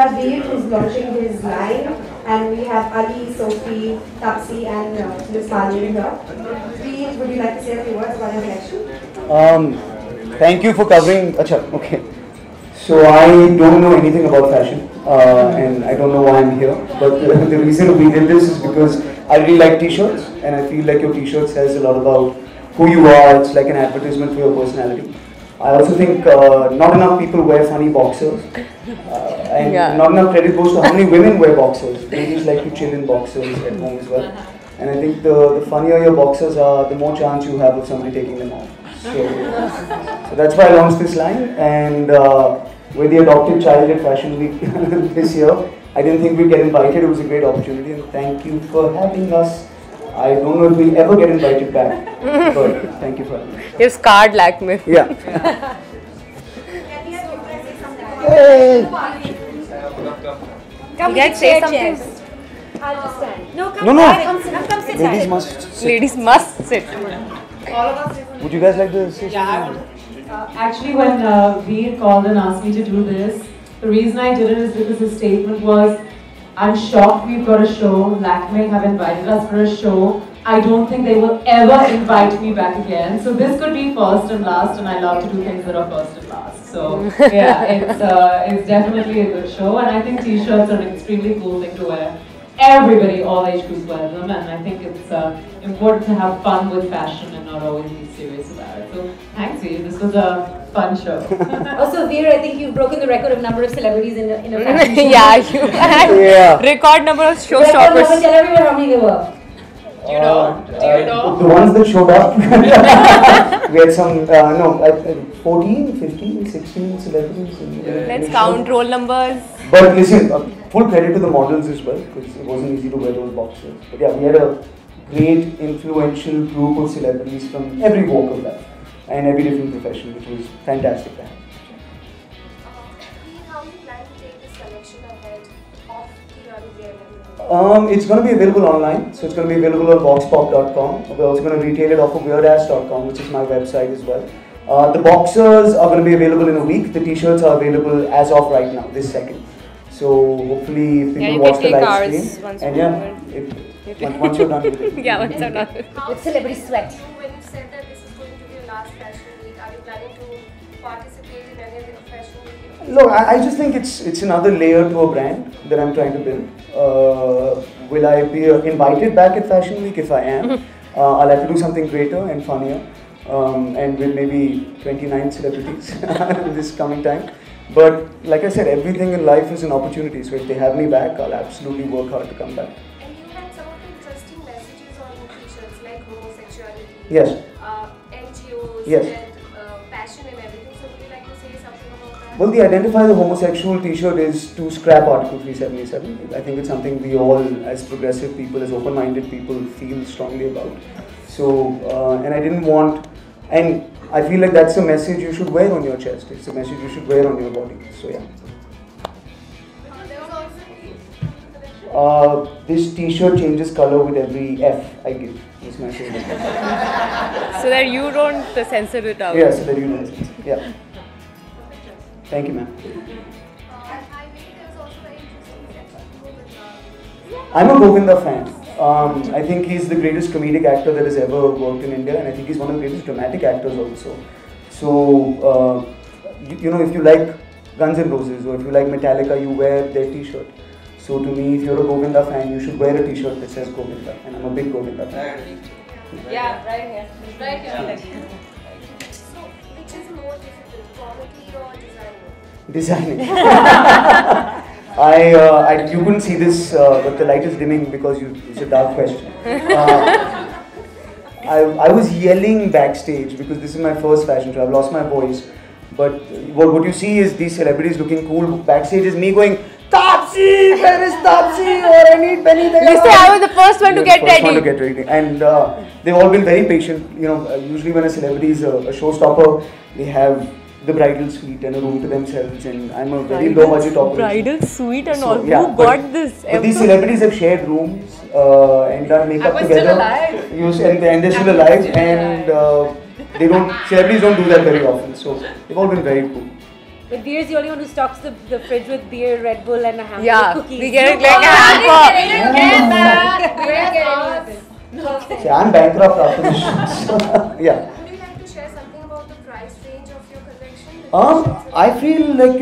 have Veer who's launching his line, and we have Ali, Sophie, Tapsi, and Ms. Malini here. Veer, would you like to say a few words about your collection? Thank you for covering. Acha, okay. So I don't know anything about fashion, and I don't know why I'm here. But the reason we did this is because I really like t-shirts, and I feel like your t-shirt says a lot about who you are. It's like an advertisement for your personality. I also think not enough people wear funny boxers, and not enough credit goes to how many women wear boxers. Ladies like to chill in boxers at home as well. And I think the funnier your boxers are, the more chance you have of somebody taking them off. So that's why I launched this line, and we're the adopted child at Fashion Week this year. I didn't think we'd get invited. It was a great opportunity, and thank you for having us. I don't know if we'll ever get invited back, but thank you for having us. You're scarred, Lakme. Yeah. Hey. Come, you say something. I'll just stand. No. Come sit. Ladies must sit. Ladies must sit. All of us. Would you guys like to say something? Actually, when Veer called and asked me to do this, the reason I did it is because his statement was, I'm shocked we've got a show, Lakme have invited us for a show. I don't think they will ever invite me back again. So this could be first and last, and I love to do things that are first and last. So yeah, it's definitely a good show, and I think t-shirts are an extremely cool thing to wear. Everybody, all age groups wear them, and I think it's important to have fun with fashion and not always be serious about it. So thanks, Veer. This was a fun show. Also, Veer, I think you've broken the record of number of celebrities in a fashion show. Yeah, you had record number of showstoppers. Tell everyone how many there were. Do you know? The ones that showed up. We had some, 14, 15, 16 celebrities. Let's count roll numbers. But listen, full credit to the models as well, because it wasn't easy to wear those boxers. But yeah, we had a great influential group of celebrities from every walk of life and every different profession, which was fantastic to have. How do you plan to take this collection ahead of the runway? It's going to be available online, so it's going to be available on voxpop.com. We're also going to retail it off of weirdAss.com, which is my website as well. The boxers are going to be available in a week. The t-shirts are available as of right now, this second. So hopefully if people watch the live stream, and once you're done with it. Yeah, once I'm done with it. With celebrity sweat. When you said that this is going to be your last fashion week, are you planning to participate in any of the fashion week? Look, I just think it's another layer to a brand that I'm trying to build. Will I be invited back at Fashion Week? If I am, I'll have to do something greater and funnier, and with maybe 29 celebrities in this coming time. But like I said, everything in life is an opportunity. So if they have me back, I'll absolutely work hard to come back. And you had some of the interesting messages on t-shirts like homosexuality, Yes. NGOs, Yes. and passion and everything. So would you like to say something about that? Well, the Identify the Homosexual t-shirt is to scrap Article 377. I think it's something we all, as progressive people, as open-minded people, feel strongly about. So, and I didn't want, and I feel like that's a message you should wear on your chest. It's a message you should wear on your body. So yeah. This t-shirt changes color with every F I give. That's my favorite. So that you don't censor it out. Yeah, so that you don't censor. Yeah. Thank you, ma'am. I'm a Govinda fan. I think he's the greatest comedic actor that has ever worked in India, and I think he's one of the greatest dramatic actors also. So, you know, if you like Guns N' Roses or if you like Metallica, you wear their t-shirt. So to me, if you're a Govinda fan, you should wear a t-shirt that says Govinda, and I'm a big Govinda fan. Yeah, right here. Right here. So, which is more difficult, comedy or Designing. designing? You couldn't see this, but the light is dimming because it's a dark question. I was yelling backstage because this is my first fashion show. I've lost my voice. But what you see is these celebrities looking cool. Backstage is me going, Tapsi, where is Tapsi? Or I need Penny there. You say I was the first one to get ready. And they've all been very patient. You know, usually when a celebrity is a showstopper, they have the bridal suite and a room to themselves, and I'm a very low budget operation. Bridal suite and all. Yeah, Who got this? But these celebrities have shared rooms and done makeup together. And they're still alive, and celebrities don't do that very often. So they've all been very cool. But Veer is the only one who stocks the fridge with beer, Red Bull, and a hamper Yeah, of cookies. we get it like a hamper. See, I'm bankrupt after this shoot. So, yeah. Would you like to share something about the price range of your collection? I feel like,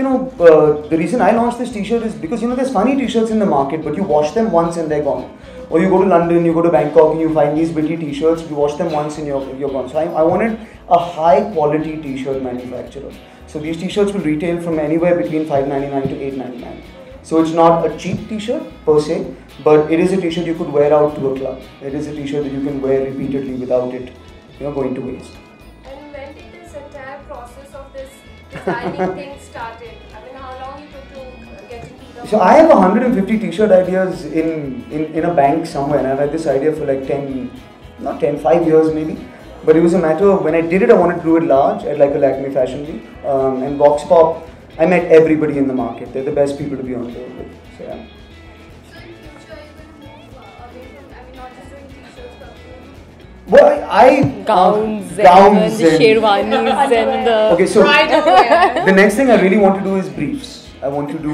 the reason I launched this t-shirt is because, there's funny t-shirts in the market, but you wash them once and they're gone. Or you go to London, you go to Bangkok, and you find these bitty t-shirts, you wash them once and you're gone. So I wanted a high quality t-shirt manufacturer. So these t-shirts will retail from anywhere between $5.99 to $8.99. So it's not a cheap t-shirt per se, but it is a t-shirt you could wear out to a club. It is a t-shirt that you can wear repeatedly without it, going to waste. And when did this entire process of this designing thing started? I mean, how long you took to get into the... So I have 150 t-shirt ideas in a bank somewhere, and I've had this idea for like 5 years maybe. But it was a matter of when I did it, I wanted to do it large at like a Lakme Fashion Week. And Vox Pop, I met everybody in the market. They're the best people to be on board with. So yeah. So in future, you will move away from, I mean, not just doing t-shirts, but Well, Gowns, gowns and the sherwanis and the... Okay, so the next thing I really want to do is briefs. I want to do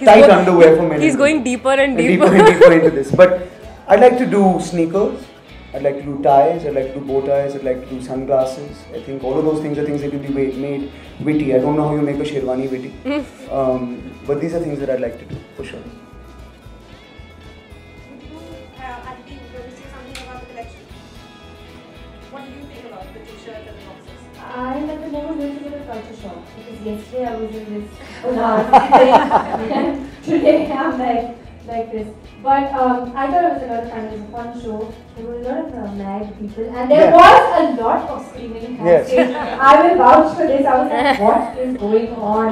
tight underwear for men. He's going deeper and deeper and deeper into this. But I'd like to do sneakers. I'd like to do ties. I'd like to do bow ties. I'd like to do sunglasses. I think all of those things are things that can be made witty. I don't know how you make a sherwani witty. But these are things that I'd like to do for sure. Aditi, you want to say something about the collection? What do you think about the t-shirts and the boxes? I'm at the moment going to go to a culture shock because yesterday I was in this today I'm like this. But I thought it was a lot of fun. It was a fun show. There were a lot of mad people and there was a lot of screaming on stage. I will vouch for this. I was like, what is going on?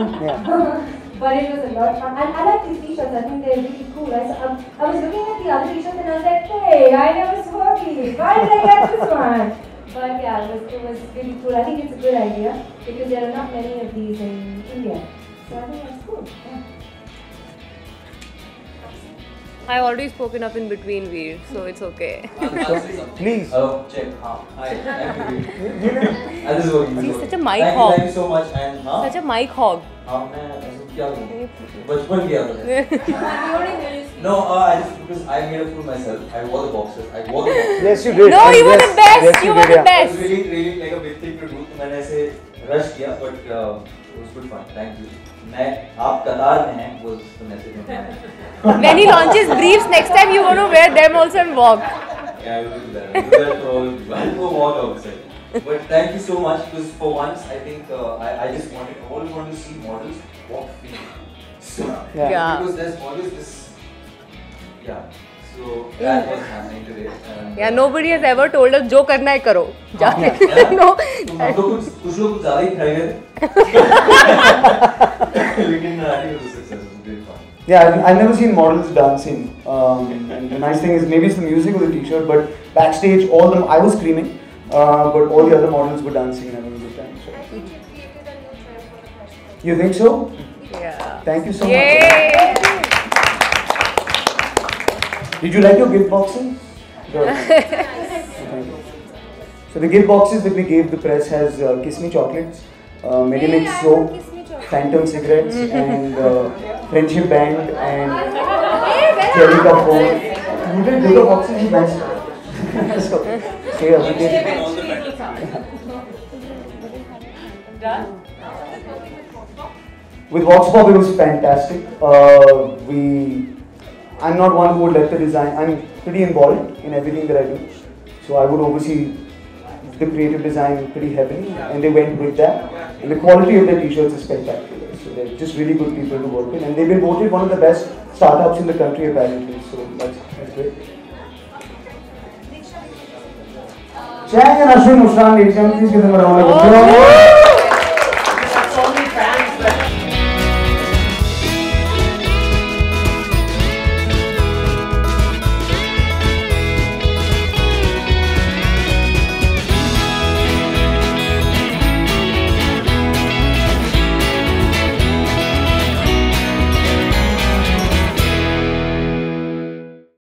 But it was a lot of fun. And I like these t-shirts. I think they're really cool. I was looking at the other t-shirts and I was like, hey, I never saw these. Why did I get this one? But yeah, it was really cool. I think it's a good idea because there are not many of these in India. So I think that's cool. Yeah. I've already spoken up in between Veer, so it's okay. Please. Hello, check. Hi, I'm Veer. This is working. He's such a mic hog. Thank you so much. And Such a mic hog. No, because I made a fool myself. I wore the boxes. Yes, you did. No, you were the best. Yes, you were the It was best. really like a big thing to do. So I rushed kiya, but it was good fun. Thank you. आप कतार में हैं was the message. When he launches briefs, next time you want to wear them also and walk. Yeah, I will do that. I will do that for all of you. I'll go walk outside. But thank you so much because for once I think I just always wanted to see models walk free. So, because there's always this, so that was happening today. Yeah, nobody has ever told us जो करना है करो. No. कुछ लोग कुछ ज़्यादा ही खड़े गए. लेकिन I think it was a success. It was great fun. Yeah, I've never seen models dancing. And the nice thing is maybe it's the music or the t-shirt, but backstage I was screaming, but all the other models were dancing and having a good time. So. I think you created a new trend for the fashion. You think so? Yeah. Thank you so Yay. much. Did you like your gift boxes? Good. Thank you. So the gift boxes that we gave the press has Kiss Me chocolates, Medimix soap, Phantom cigarettes, and Friendship band, and Cherry Cup phone. You did bigger boxes, you guys. So, here, we did. With Vox Pop, it was fantastic. I'm not one who would let the design. I'm pretty involved in everything that I do, so I would oversee the creative design pretty heavily, and they went with that. And the quality of their t-shirts is spectacular. So they're just really good people to work with, and they've been voted one of the best startups in the country apparently. So that's great. Chang and Ashwin Mushran, ladies and gentlemen, please give them a round of applause.